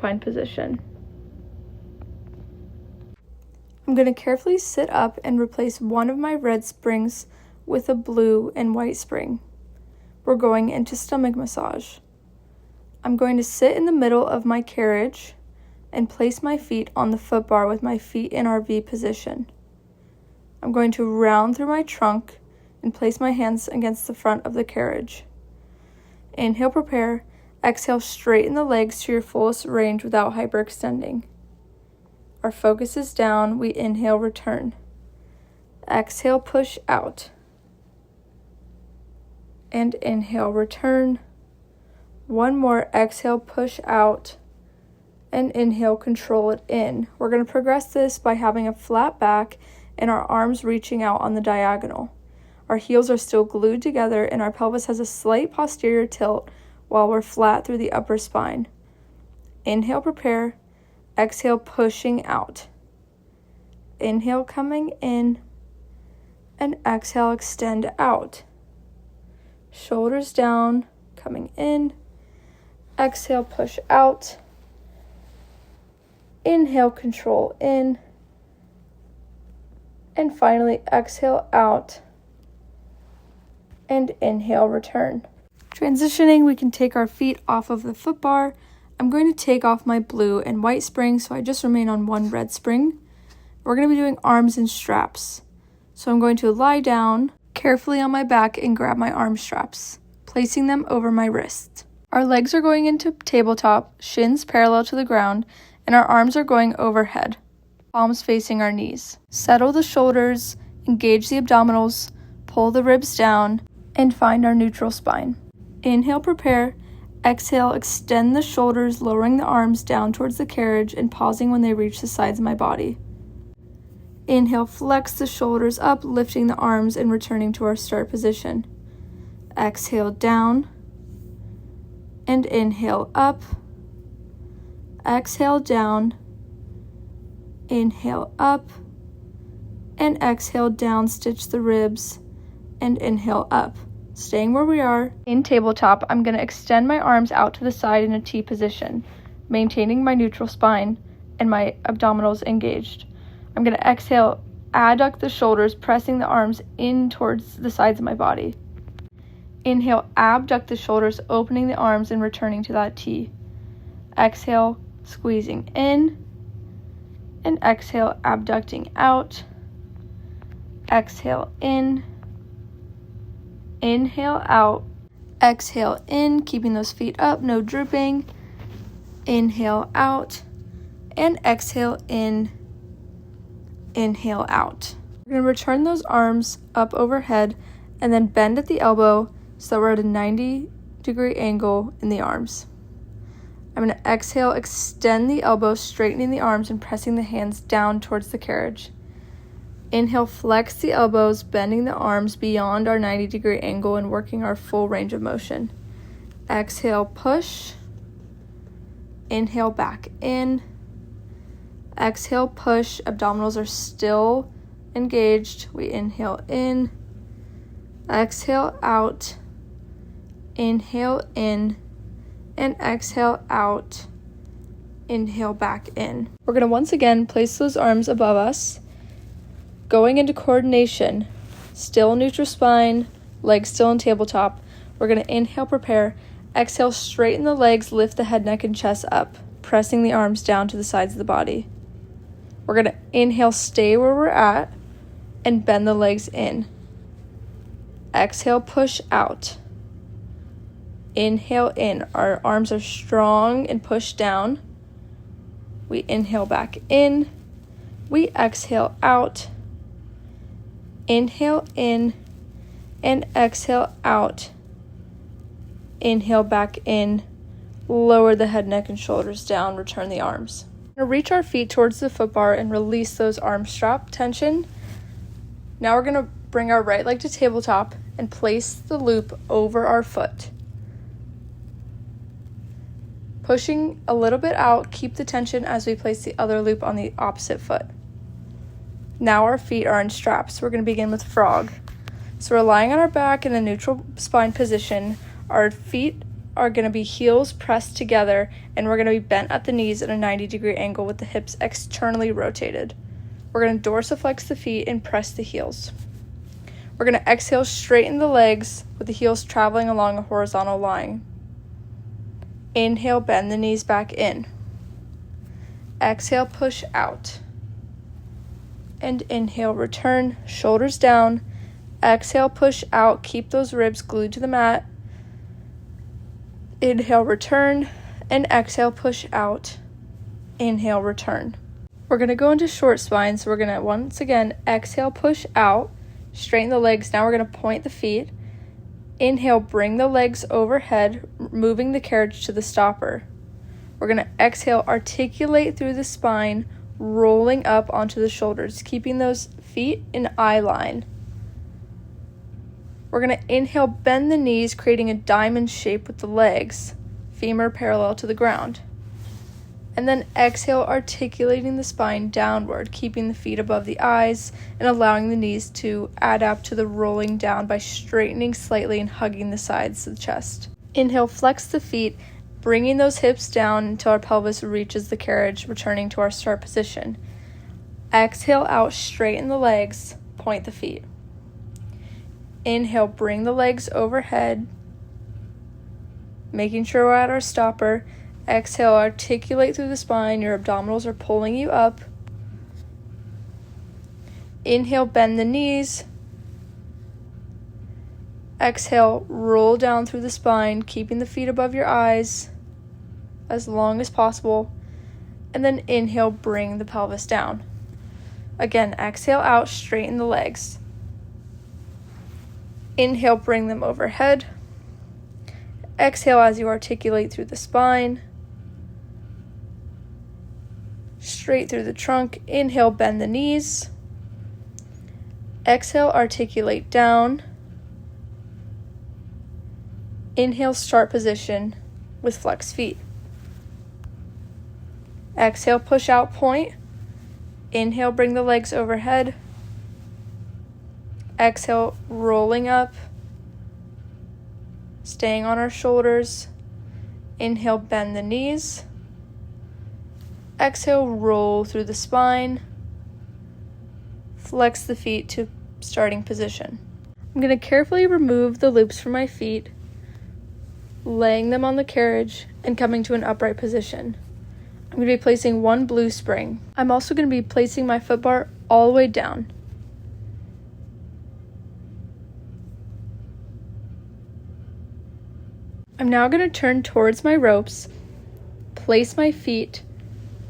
Spine position. I'm going to carefully sit up and replace one of my red springs with a blue and white spring. We're going into stomach massage. I'm going to sit in the middle of my carriage and place my feet on the foot bar with my feet in our V position. I'm going to round through my trunk and place my hands against the front of the carriage. Inhale, prepare. Exhale, straighten the legs to your fullest range without hyperextending. Our focus is down. We inhale, return. Exhale, push out. And inhale, return. One more. Exhale, push out. And inhale, control it in. We're going to progress this by having a flat back and our arms reaching out on the diagonal. Our heels are still glued together and our pelvis has a slight posterior tilt while we're flat through the upper spine. Inhale, prepare. Exhale, pushing out. Inhale, coming in. And exhale, extend out. Shoulders down, coming in. Exhale, push out. Inhale, control in. And finally, exhale out. And inhale, return. Transitioning, we can take our feet off of the foot bar. I'm going to take off my blue and white spring, so I just remain on one red spring. We're going to be doing arms and straps. So I'm going to lie down carefully on my back and grab my arm straps, placing them over my wrists. Our legs are going into tabletop, shins parallel to the ground, and our arms are going overhead, palms facing our knees. Settle the shoulders, engage the abdominals, pull the ribs down, and find our neutral spine. Inhale, prepare. Exhale, extend the shoulders, lowering the arms down towards the carriage and pausing when they reach the sides of my body. Inhale, flex the shoulders up, lifting the arms and returning to our start position. Exhale, down. And inhale, up. Exhale, down. Inhale, up. And exhale, down, stitch the ribs. And inhale, up. Staying where we are. In tabletop, I'm going to extend my arms out to the side in a T position, maintaining my neutral spine and my abdominals engaged. I'm going to exhale, adduct the shoulders, pressing the arms in towards the sides of my body. Inhale, abduct the shoulders, opening the arms and returning to that T. Exhale, squeezing in. And exhale, abducting out. Exhale, in. Inhale out, exhale in, keeping those feet up, no drooping. Inhale out, and exhale in, inhale out. We're going to return those arms up overhead and then bend at the elbow so that we're at a 90-degree angle in the arms. I'm going to exhale, extend the elbow, straightening the arms and pressing the hands down towards the carriage. Inhale, flex the elbows, bending the arms beyond our 90-degree angle and working our full range of motion. Exhale, push. Inhale, back in. Exhale, push. Abdominals are still engaged. We inhale in. Exhale, out. Inhale, in. And exhale, out. Inhale, back in. We're going to once again place those arms above us. Going into coordination, still neutral spine, legs still in tabletop. We're going to inhale, prepare. Exhale, straighten the legs, lift the head, neck, and chest up, pressing the arms down to the sides of the body. We're going to inhale, stay where we're at, and bend the legs in. Exhale, push out. Inhale in. Our arms are strong and push down. We inhale back in. We exhale out. Inhale in and exhale out. Inhale back in. Lower the head, neck, and shoulders down. Return the arms. We're going to reach our feet towards the foot bar and release those arm strap tension. Now we're going to bring our right leg to tabletop and place the loop over our foot. Pushing a little bit out, keep the tension as we place the other loop on the opposite foot. Now our feet are in straps. We're going to begin with frog. So we're lying on our back in a neutral spine position. Our feet are going to be heels pressed together, and we're going to be bent at the knees at a 90-degree angle with the hips externally rotated. We're going to dorsiflex the feet and press the heels. We're going to exhale, straighten the legs with the heels traveling along a horizontal line. Inhale, bend the knees back in. Exhale, push out. And inhale, return, shoulders down. Exhale, push out, keep those ribs glued to the mat. Inhale, return, and exhale, push out. Inhale, return. We're going to go into short spine, so we're going to once again exhale, push out, straighten the legs. Now we're going to point the feet. Inhale, bring the legs overhead, moving the carriage to the stopper. We're going to exhale, articulate through the spine, rolling up onto the shoulders, keeping those feet in eye line. We're going to inhale, bend the knees, creating a diamond shape with the legs, femur parallel to the ground. And then exhale, articulating the spine downward, keeping the feet above the eyes and allowing the knees to adapt to the rolling down by straightening slightly and hugging the sides of the chest. Inhale, flex the feet, bringing those hips down until our pelvis reaches the carriage, returning to our start position. Exhale out, straighten the legs, point the feet. Inhale, bring the legs overhead, making sure we're at our stopper. Exhale, articulate through the spine. Your abdominals are pulling you up. Inhale, bend the knees. Exhale, roll down through the spine, keeping the feet above your eyes as long as possible. And then inhale, bring the pelvis down. Again, exhale out, straighten the legs. Inhale, bring them overhead. Exhale as you articulate through the spine. Straight through the trunk. Inhale, bend the knees. Exhale, articulate down. Inhale, start position with flexed feet. Exhale, push out, point. Inhale, bring the legs overhead. Exhale, rolling up, staying on our shoulders. Inhale, bend the knees. Exhale, roll through the spine. Flex the feet to starting position. I'm going to carefully remove the loops from my feet, laying them on the carriage and coming to an upright position. I'm going to be placing one blue spring. I'm also going to be placing my foot bar all the way down. I'm now going to turn towards my ropes, place my feet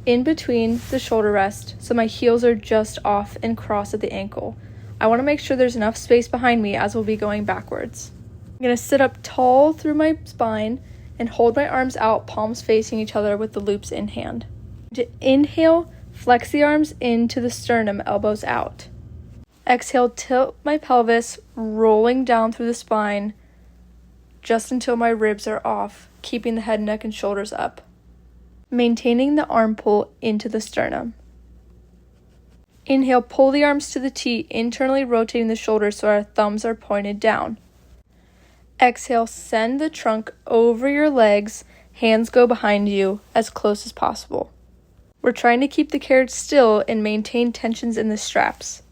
in between the shoulder rest so my heels are just off and cross at the ankle. I want to make sure there's enough space behind me as we'll be going backwards. I'm going to sit up tall through my spine and hold my arms out, palms facing each other with the loops in hand. To inhale, flex the arms into the sternum, elbows out. Exhale, tilt my pelvis, rolling down through the spine, just until my ribs are off, keeping the head, neck, and shoulders up. Maintaining the arm pull into the sternum. Inhale, pull the arms to the T, internally rotating the shoulders so our thumbs are pointed down. Exhale, send the trunk over your legs, hands go behind you as close as possible. We're trying to keep the carriage still and maintain tensions in the straps.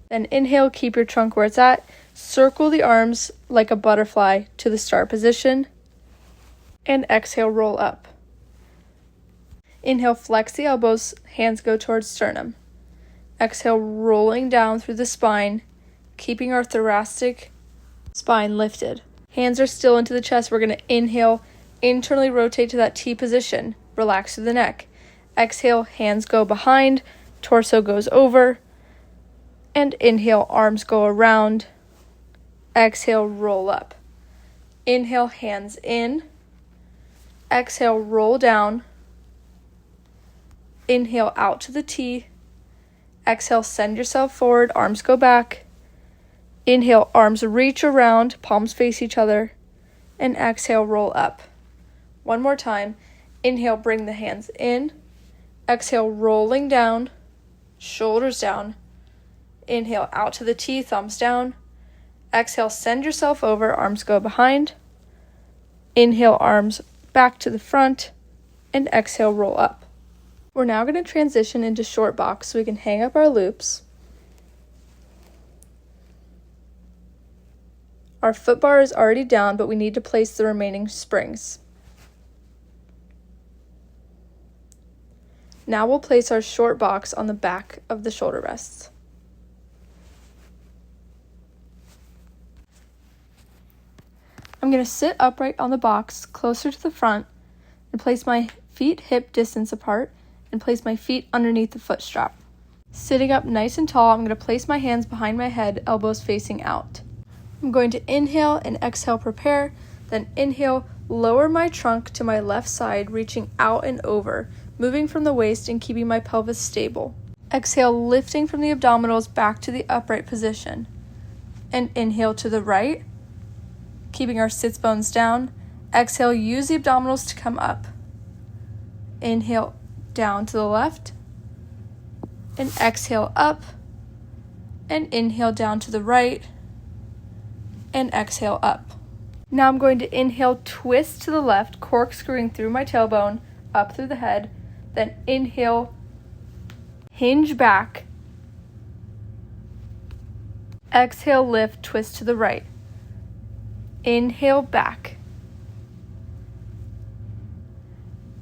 Then inhale, keep your trunk where it's at. Circle the arms like a butterfly to the start position. And exhale, roll up. Inhale, flex the elbows, hands go towards sternum. Exhale, rolling down through the spine, keeping our thoracic spine lifted. Hands are still into the chest. We're going to inhale, internally rotate to that T position. Relax through the neck. Exhale, hands go behind, torso goes over. And inhale, arms go around. Exhale, roll up. Inhale, hands in. Exhale, roll down. Inhale, out to the T. Exhale, send yourself forward, arms go back. Inhale, arms reach around, palms face each other. And exhale, roll up. One more time. Inhale, bring the hands in. Exhale, rolling down, shoulders down. Inhale, out to the T, thumbs down. Exhale, send yourself over, arms go behind. Inhale, arms back to the front, and exhale, roll up. We're now going to transition into short box so we can hang up our loops. Our foot bar is already down, but we need to place the remaining springs. Now we'll place our short box on the back of the shoulder rests. I'm going to sit upright on the box closer to the front and place my feet hip distance apart and place my feet underneath the foot strap. Sitting up nice and tall, I'm going to place my hands behind my head, elbows facing out. I'm going to inhale and exhale, prepare, then inhale, lower my trunk to my left side, reaching out and over, moving from the waist and keeping my pelvis stable. Exhale, lifting from the abdominals back to the upright position. And inhale to the right, keeping our sits bones down. Exhale, use the abdominals to come up. Inhale, down to the left. And exhale, up. And inhale, down to the right. And exhale, up. Now I'm going to inhale, twist to the left, corkscrewing through my tailbone, up through the head. Then inhale, hinge back. Exhale, lift, twist to the right. Inhale, back.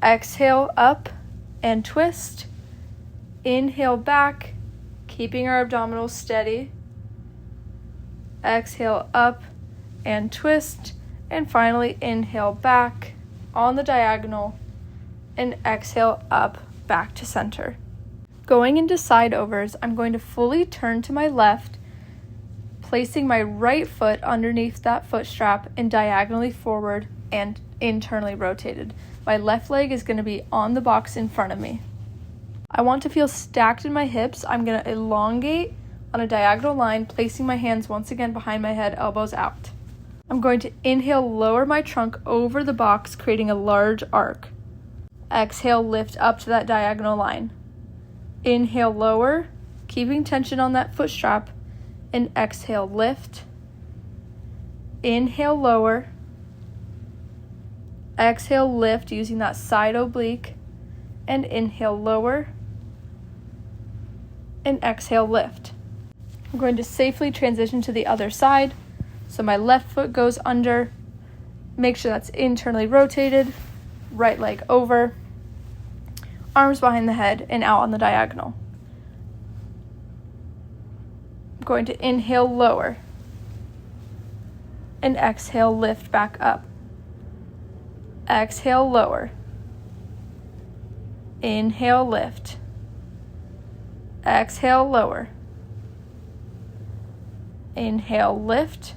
Exhale, up and twist. Inhale, back, keeping our abdominals steady. Exhale, up and twist. And finally, inhale, back on the diagonal. And exhale, up, back to center. Going into side overs, I'm going to fully turn to my left, placing my right foot underneath that foot strap and diagonally forward and internally rotated. My left leg is going to be on the box in front of me. I want to feel stacked in my hips. I'm going to elongate on a diagonal line, placing my hands once again behind my head, elbows out. I'm going to inhale, lower my trunk over the box, creating a large arc. Exhale, lift up to that diagonal line. Inhale, lower, keeping tension on that foot strap. And exhale, lift. Inhale, lower. Exhale, lift using that side oblique. And inhale, lower. And exhale, lift. I'm going to safely transition to the other side. So my left foot goes under. Make sure that's internally rotated. Right leg over. Arms behind the head and out on the diagonal. I'm going to inhale, lower. And exhale, lift back up. Exhale, lower. Inhale, lift. Exhale, lower. Inhale, lift.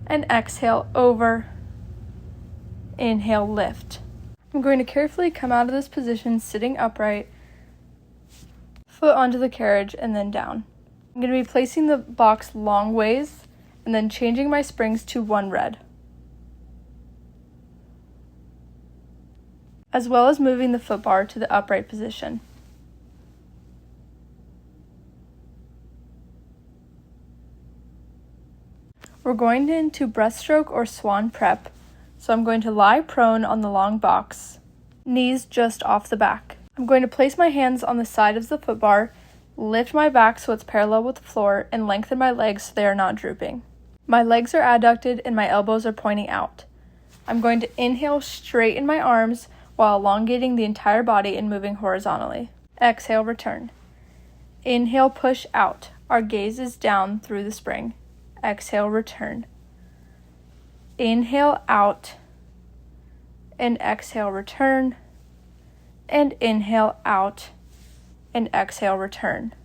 And exhale, over. Inhale, lift. I'm going to carefully come out of this position, sitting upright, foot onto the carriage, and then down. I'm going to be placing the box long ways, and then changing my springs to one red, as well as moving the foot bar to the upright position. We're going into breaststroke or swan prep. So I'm going to lie prone on the long box, knees just off the back. I'm going to place my hands on the side of the foot bar, lift my back so it's parallel with the floor, and lengthen my legs so they are not drooping. My legs are adducted and my elbows are pointing out. I'm going to inhale, straighten my arms while elongating the entire body and moving horizontally. Exhale, return. Inhale, push out. Our gaze is down through the spring. Exhale, return. Inhale, out, and exhale, return, and inhale, out, and exhale, return.